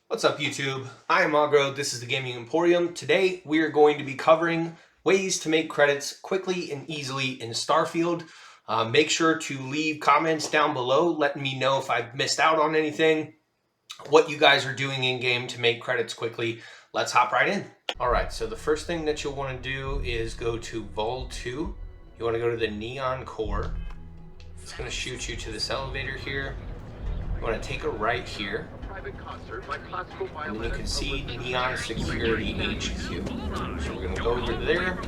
What's up YouTube? I am Auggro, this is the Gaming Emporium. Today we are going to be covering ways to make credits quickly and easily in Starfield. Make sure to leave comments down below letting me know if I've missed out on anything, what you guys are doing in game to make credits quickly. Let's hop right in. Alright, so the first thing that you'll want to do is go to Vol 2. You want to go to the Neon Core. It's going to shoot you to this elevator here. You want to take a right here. And then you can see Neon Security HQ. So we're going to go over there.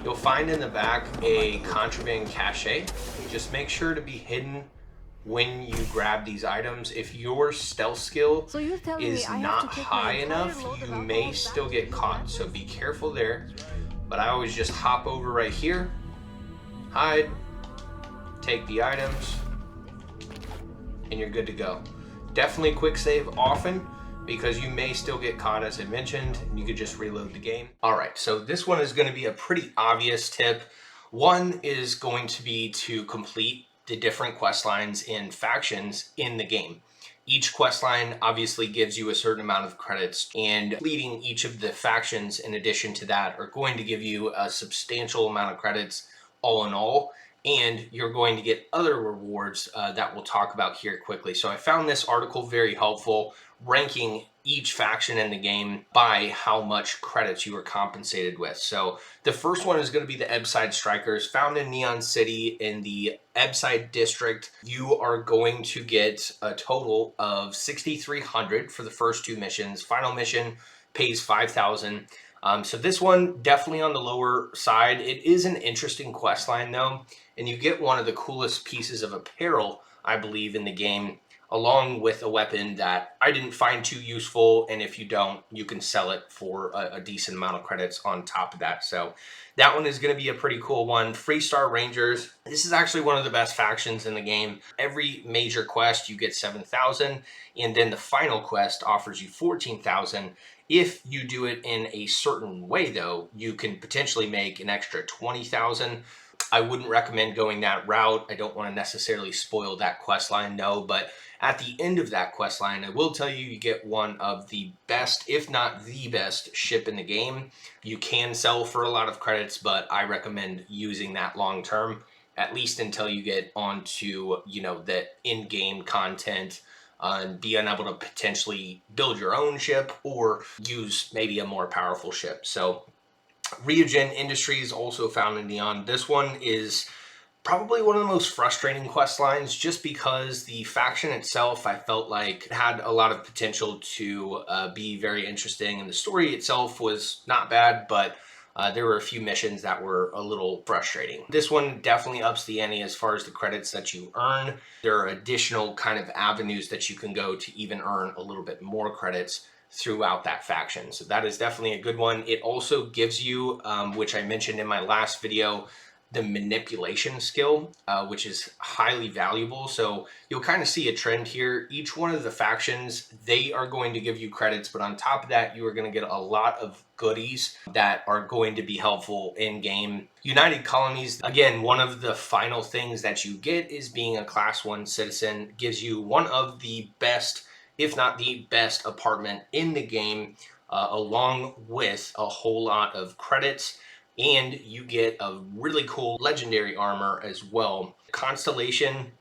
You'll find in the back a Contraband Cache. Just make sure to be hidden when you grab these items. If your stealth skill is not high enough, you may still get caught. So be careful there. But I always just hop over right here, hide, take the items, and you're good to go. Definitely quick save often because you may still get caught, as I mentioned, and you could just reload the game. All right, so this one is going to be a pretty obvious tip. One is going to be to complete the different quest lines and factions in the game. Each quest line obviously gives you a certain amount of credits, and completing each of the factions in addition to that are going to give you a substantial amount of credits all in all. And you're going to get other rewards that we'll talk about here quickly. So I found this article very helpful, ranking each faction in the game by how much credits you were compensated with. So the first one is going to be the Ebside Strikers, found in Neon City in the Ebside district. You are going to get a total of 6,300 for the first two missions. Final mission pays 5,000. So this one definitely on the lower side. It is an interesting quest line though, and you get one of the coolest pieces of apparel, I believe, in the game, along with a weapon that I didn't find too useful, and if you don't, you can sell it for a decent amount of credits on top of that. So that one is going to be a pretty cool one. Freestar Rangers. This is actually one of the best factions in the game. Every major quest you get 7,000, and then the final quest offers you 14,000. If you do it in a certain way though, you can potentially make an extra 20,000. I wouldn't recommend going that route. I don't want to necessarily spoil that quest line, no, but at the end of that quest line, I will tell you, you get one of the best, if not the best, ship in the game. You can sell for a lot of credits, but I recommend using that long term, at least until you get onto, the in-game content and being able to potentially build your own ship or use maybe a more powerful ship. So Ryogen Industries, also found in Neon. This one is probably one of the most frustrating quest lines just because the faction itself, I felt like, had a lot of potential to be very interesting, and the story itself was not bad, but there were a few missions that were a little frustrating. This one definitely ups the ante as far as the credits that you earn. There are additional kind of avenues that you can go to even earn a little bit more credits throughout that faction. So that is definitely a good one. It also gives you, which I mentioned in my last video, the manipulation skill, which is highly valuable. So you'll kind of see a trend here. Each one of the factions, they are going to give you credits, but on top of that, you are going to get a lot of goodies that are going to be helpful in game. United Colonies, again, one of the final things that you get is being a Class 1 citizen. Gives you one of the best, if not the best, apartment in the game, along with a whole lot of credits. And you get a really cool legendary armor as well. Constellation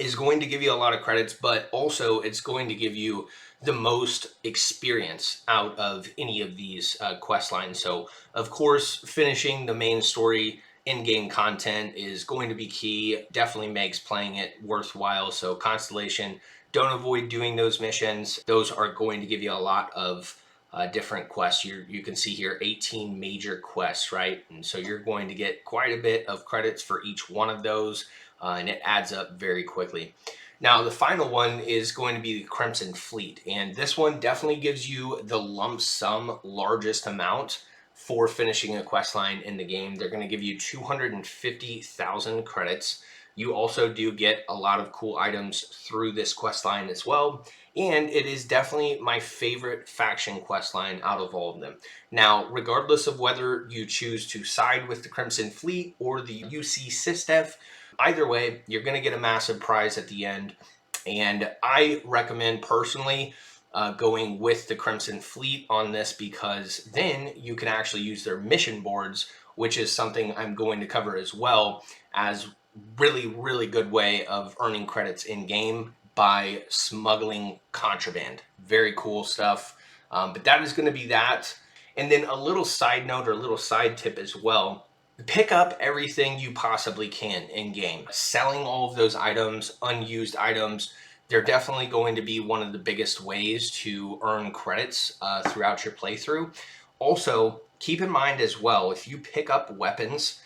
is going to give you a lot of credits, but also it's going to give you the most experience out of any of these quest lines. So of course, finishing the main story in-game content is going to be key. Definitely makes playing it worthwhile. So Constellation, don't avoid doing those missions. Those are going to give you a lot of different quests. You can see here 18 major quests, right? And so you're going to get quite a bit of credits for each one of those, and it adds up very quickly. Now, the final one is going to be the Crimson Fleet, and this one definitely gives you the lump sum largest amount for finishing a quest line in the game. They're going to give you 250,000 credits. You also do get a lot of cool items through this quest line as well, and it is definitely my favorite faction quest line out of all of them. Now, regardless of whether you choose to side with the Crimson Fleet or the UC Systef, either way, you're going to get a massive prize at the end. And I recommend personally going with the Crimson Fleet on this, because then you can actually use their mission boards, which is something I'm going to cover as well, as really good way of earning credits in game by smuggling contraband. Very cool stuff. But that is going to be that. And then a little side note or a little side tip as well. Pick up everything you possibly can in game. Selling all of those items, unused items, they're definitely going to be one of the biggest ways to earn credits throughout your playthrough. Also, keep in mind as well, if you pick up weapons,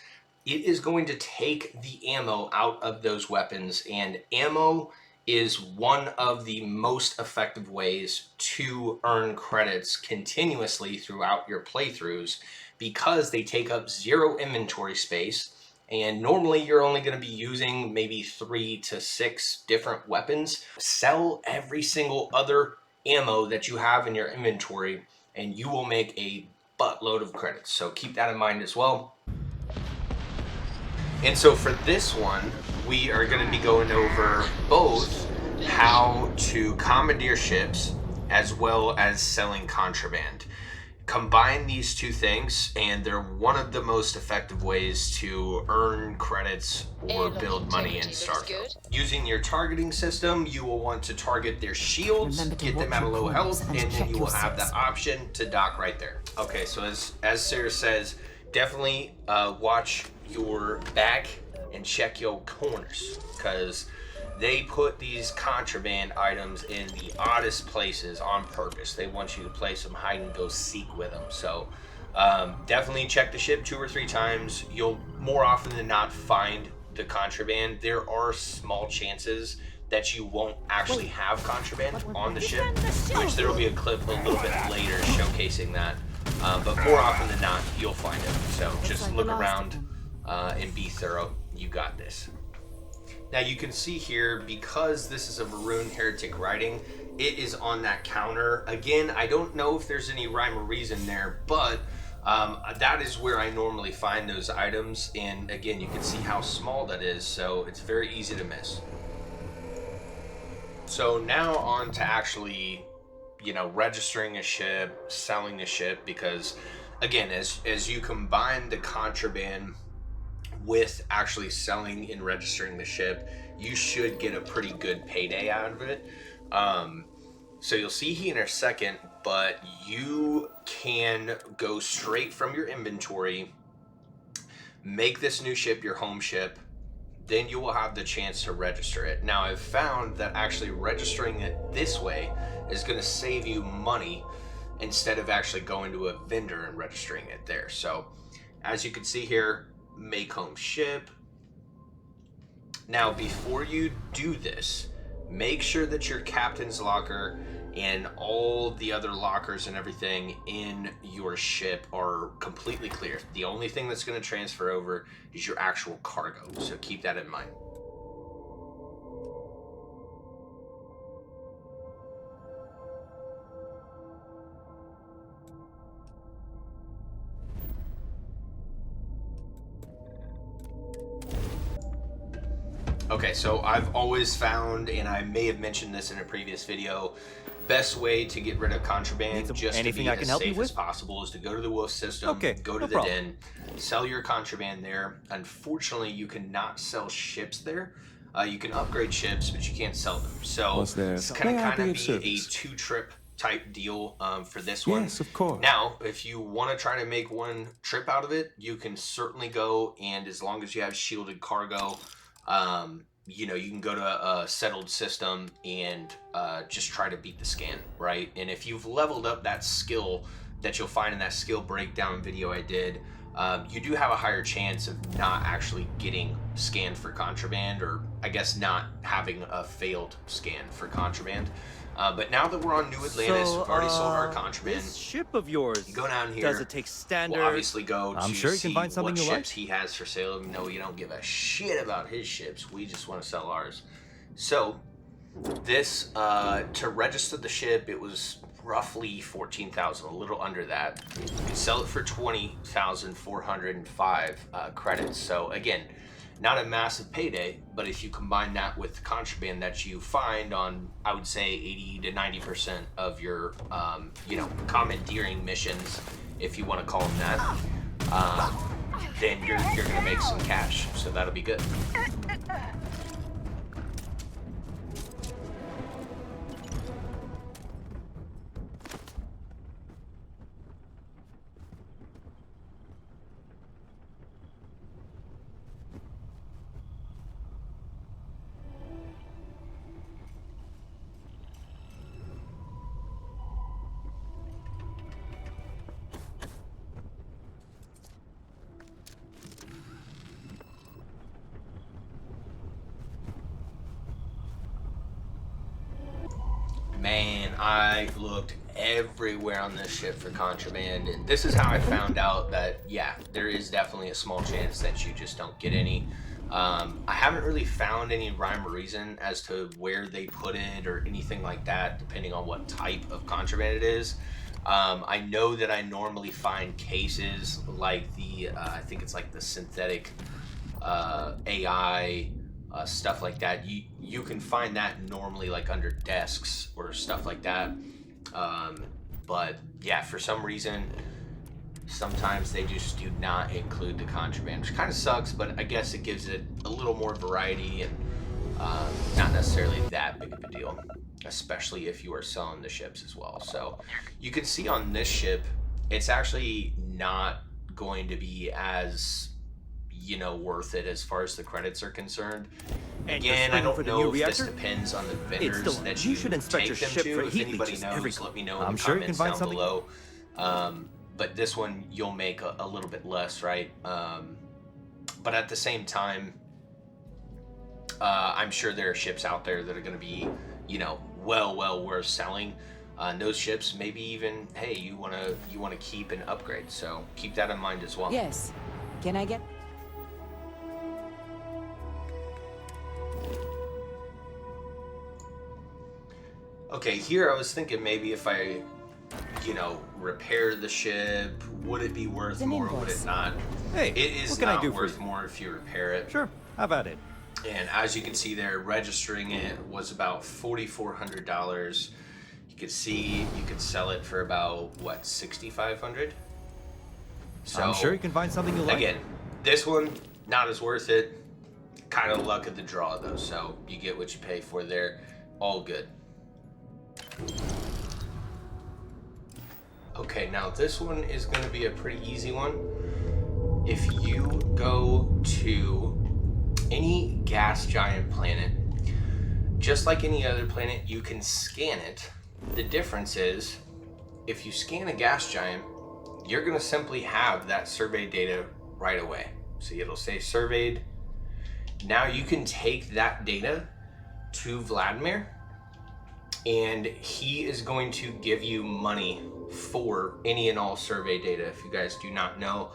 it is going to take the ammo out of those weapons, and ammo is one of the most effective ways to earn credits continuously throughout your playthroughs, because they take up 0 inventory space, and normally you're only going to be using maybe 3 to 6 different weapons. Sell every single other ammo that you have in your inventory and you will make a buttload of credits. So keep that in mind as well. And so for this one, we are going to be going over both how to commandeer ships as well as selling contraband. Combine these two things, and they're one of the most effective ways to earn credits or build money in Starfield. Using your targeting system, you will want to target their shields, get them at a low health, and then you will have the option to dock right there. Okay, so as Sarah says, definitely watch your back and check your corners, because they put these contraband items in the oddest places on purpose. They want you to play some hide and go seek with them. So definitely check the ship 2 or 3 times. You'll more often than not find the contraband. There are small chances that you won't actually have contraband on the ship, which there will be a clip a little bit later showcasing that. But more often than not, you'll find it. So just look around and be thorough. You got this. Now you can see here, because this is a Maroon Heretic writing, it is on that counter. Again, I don't know if there's any rhyme or reason there, but that is where I normally find those items. And again, you can see how small that is, so it's very easy to miss. So now on to actually, registering a ship, selling a ship, because again, as you combine the contraband with actually selling and registering the ship, you should get a pretty good payday out of it. So you'll see here in a second, but you can go straight from your inventory, make this new ship your home ship, then you will have the chance to register it. Now I've found that actually registering it this way is going to save you money instead of actually going to a vendor and registering it there. So as you can see here, make home ship. Now before you do this, make sure that your captain's locker and all the other lockers and everything in your ship are completely clear. The only thing that's going to transfer over is your actual cargo, so keep that in mind. Okay, so I've always found, and I may have mentioned this in a previous video, best way to get rid of contraband, just to be as safe as possible, is to go to the wolf system, go to the den, sell your contraband there. Unfortunately, you cannot sell ships there. You can upgrade ships, but you can't sell them. So it's kind of be a 2-trip type deal for this one. Yes, of course. Now, if you want to try to make 1 trip out of it, you can certainly go, and as long as you have shielded cargo, you can go to a settled system and just try to beat the scan, right? And if you've leveled up that skill that you'll find in that skill breakdown video I did, you do have a higher chance of not actually getting scanned for contraband, or I guess not having a failed scan for contraband. But now that we're on New Atlantis, we've already sold our contraband. This ship of yours, go down here. Does it take standard? We'll obviously go to sure you can find something what you like. ships he has for sale. No, you don't give a shit about his ships. We just want to sell ours. So this, to register the ship, it was roughly 14,000, a little under that. You can sell it for 20,405 credits. So again, not a massive payday, but if you combine that with the contraband that you find on, I would say 80 to 90% of your, commandeering missions, if you want to call them that, then you're going to make some cash. So that'll be good. Man, I looked everywhere on this ship for contraband, and this is how I found out that, yeah, there is definitely a small chance that you just don't get any. I haven't really found any rhyme or reason as to where they put it or anything like that, depending on what type of contraband it is. I know that I normally find cases like the, I think it's like the synthetic AI, stuff like that. You can find that normally like under desks or stuff like that. But yeah, for some reason, sometimes they just do not include the contraband, which kind of sucks. But I guess it gives it a little more variety and not necessarily that big of a deal, especially if you are selling the ships as well. So you can see on this ship, it's actually not going to be as worth it as far as the credits are concerned. Again, I don't know if this depends on the vendors that you should inspect your ship to. If anybody knows, let me know in the comments down below. But this one, you'll make a little bit less, right? But at the same time, I'm sure there are ships out there that are going to be, well worth selling. Those ships, maybe even, hey, you want to keep and upgrade. So keep that in mind as well. Yes. Can I get... Okay, here I was thinking maybe if I, repair the ship, would it be worth more or would it not? Hey, it is not worth more if you repair it. Sure, how about it? And as you can see there, registering it was about $4,400. You could see you could sell it for about, what, $6,500? So I'm sure you can find something you like. Again, this one, not as worth it. Kind of luck of the draw, though, so you get what you pay for there. All good. Okay, now this one is going to be a pretty easy one. If you go to any gas giant planet, just like any other planet, you can scan it. The difference is, if you scan a gas giant, you're going to simply have that survey data right away. So it'll say surveyed. Now you can take that data to Vladimir, and he is going to give you money for any and all survey data. If you guys do not know,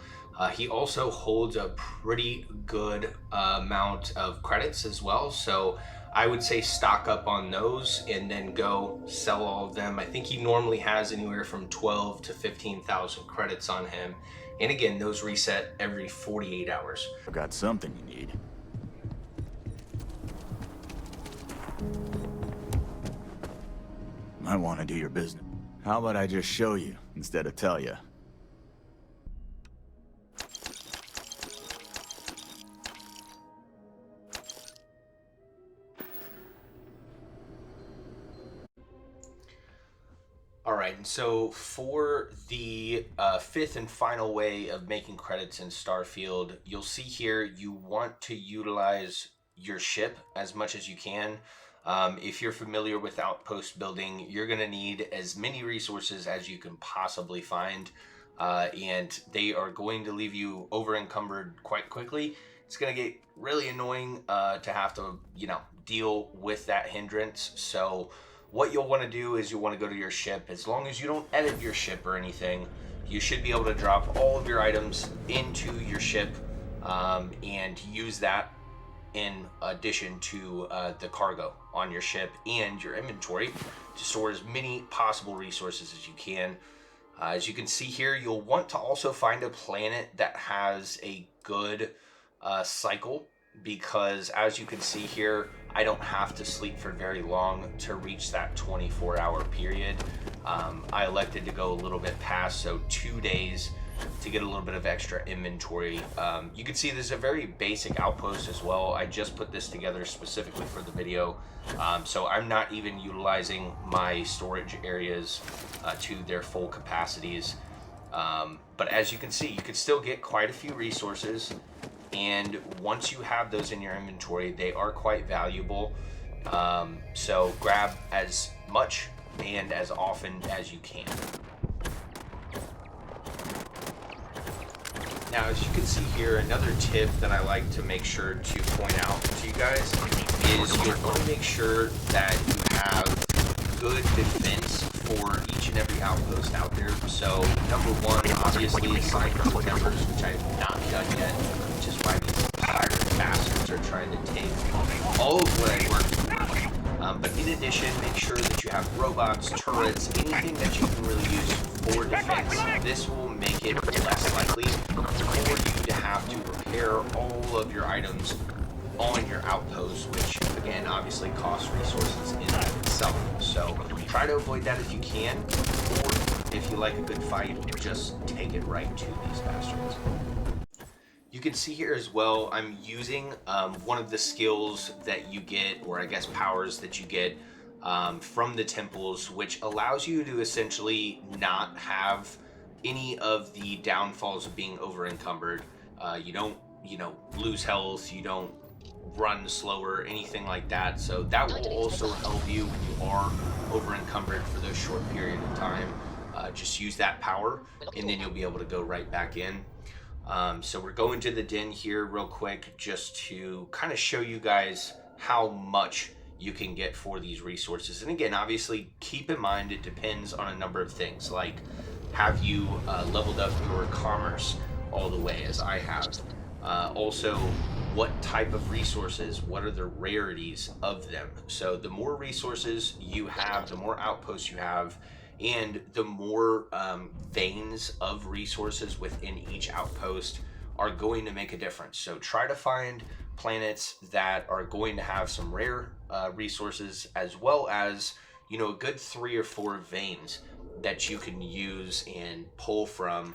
he also holds a pretty good amount of credits as well. So I would say stock up on those and then go sell all of them. I think he normally has anywhere from 12 to 15,000 credits on him. And again, those reset every 48 hours. I've got something you need. I want to do your business. How about I just show you instead of tell you? All right, and so for the fifth and final way of making credits in Starfield, you'll see here you want to utilize your ship as much as you can. If you're familiar with Outpost Building, you're going to need as many resources as you can possibly find, and they are going to leave you over encumbered quite quickly. It's going to get really annoying to have to, deal with that hindrance. So what you'll want to do is you'll want to go to your ship. As long as you don't edit your ship or anything, you should be able to drop all of your items into your ship and use that in addition to the cargo on your ship and your inventory to store as many possible resources as you can. As you can see here, you'll want to also find a planet that has a good cycle because as you can see here, I don't have to sleep for very long to reach that 24-hour period. I elected to go a little bit past, so 2 days to get a little bit of extra inventory. You can see there's a very basic outpost as well. I just put this together specifically for the video, so I'm not even utilizing my storage areas to their full capacities. But as you can see, you could still get quite a few resources, and once you have those in your inventory, they are quite valuable. So grab as much and as often as you can. Now, as you can see here, another tip that I like to make sure to point out to you guys is you'll want to make sure that you have good defense for each and every outpost out there. So, number one, obviously, assign crew members, which I have not done yet, which is why these pirate bastards are trying to take all of what I worked for. But in addition, make sure that you have robots, turrets, anything that you can really use for defense. This will make it less likely for you to have to repair all of your items on your outpost, which again obviously costs resources in and of itself. So try to avoid that if you can, or if you like a good fight, just take it right to these bastards. You can see here as well, I'm using one of the skills that you get, or I guess powers that you get from the temples, which allows you to essentially not have any of the downfalls of being over encumbered. You don't, lose health, you don't run slower, anything like that. So that will also help you when you are over encumbered for those short period of time. Just use that power, and then you'll be able to go right back in. So we're going to the den here real quick just to kind of show you guys how much you can get for these resources. And again, obviously keep in mind it depends on a number of things, like have you leveled up your commerce all the way as I have. Also, what type of resources, what are the rarities of them? So the more resources you have, the more outposts you have, and the more veins of resources within each outpost are going to make a difference. So try to find planets that are going to have some rare resources, as well as a good 3 or 4 veins that you can use and pull from,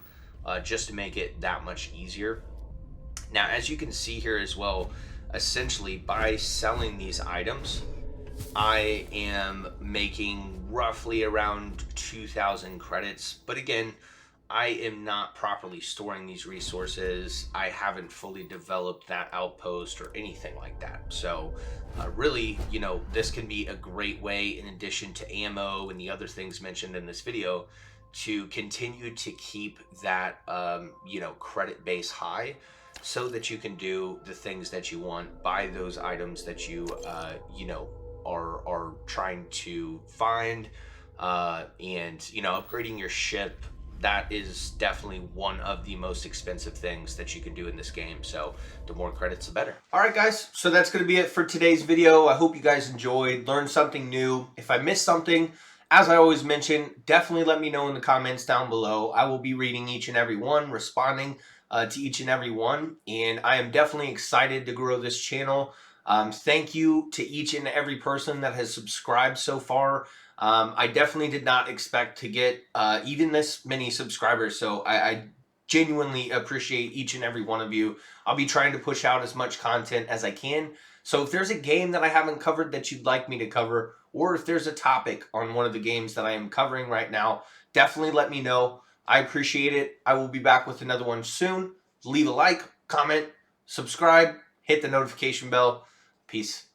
just to make it that much easier. Now, as you can see here as well, essentially by selling these items, I am making roughly around 2,000 credits. But again, I am not properly storing these resources. I haven't fully developed that outpost or anything like that. So really, this can be a great way, in addition to ammo and the other things mentioned in this video, to continue to keep that, credit base high, so that you can do the things that you want, buy those items that you, are trying to find, and upgrading your ship. That is definitely one of the most expensive things that you can do in this game. So the more credits, the better. All right, guys. So that's going to be it for today's video. I hope you guys enjoyed, learned something new. If I missed something, as I always mention, definitely let me know in the comments down below. I will be reading each and every one, responding to each and every one. And I am definitely excited to grow this channel. Thank you to each and every person that has subscribed so far. I definitely did not expect to get even this many subscribers, so I genuinely appreciate each and every one of you. I'll be trying to push out as much content as I can. So if there's a game that I haven't covered that you'd like me to cover, or if there's a topic on one of the games that I am covering right now, definitely let me know. I appreciate it. I will be back with another one soon. Leave a like, comment, subscribe, hit the notification bell. Peace.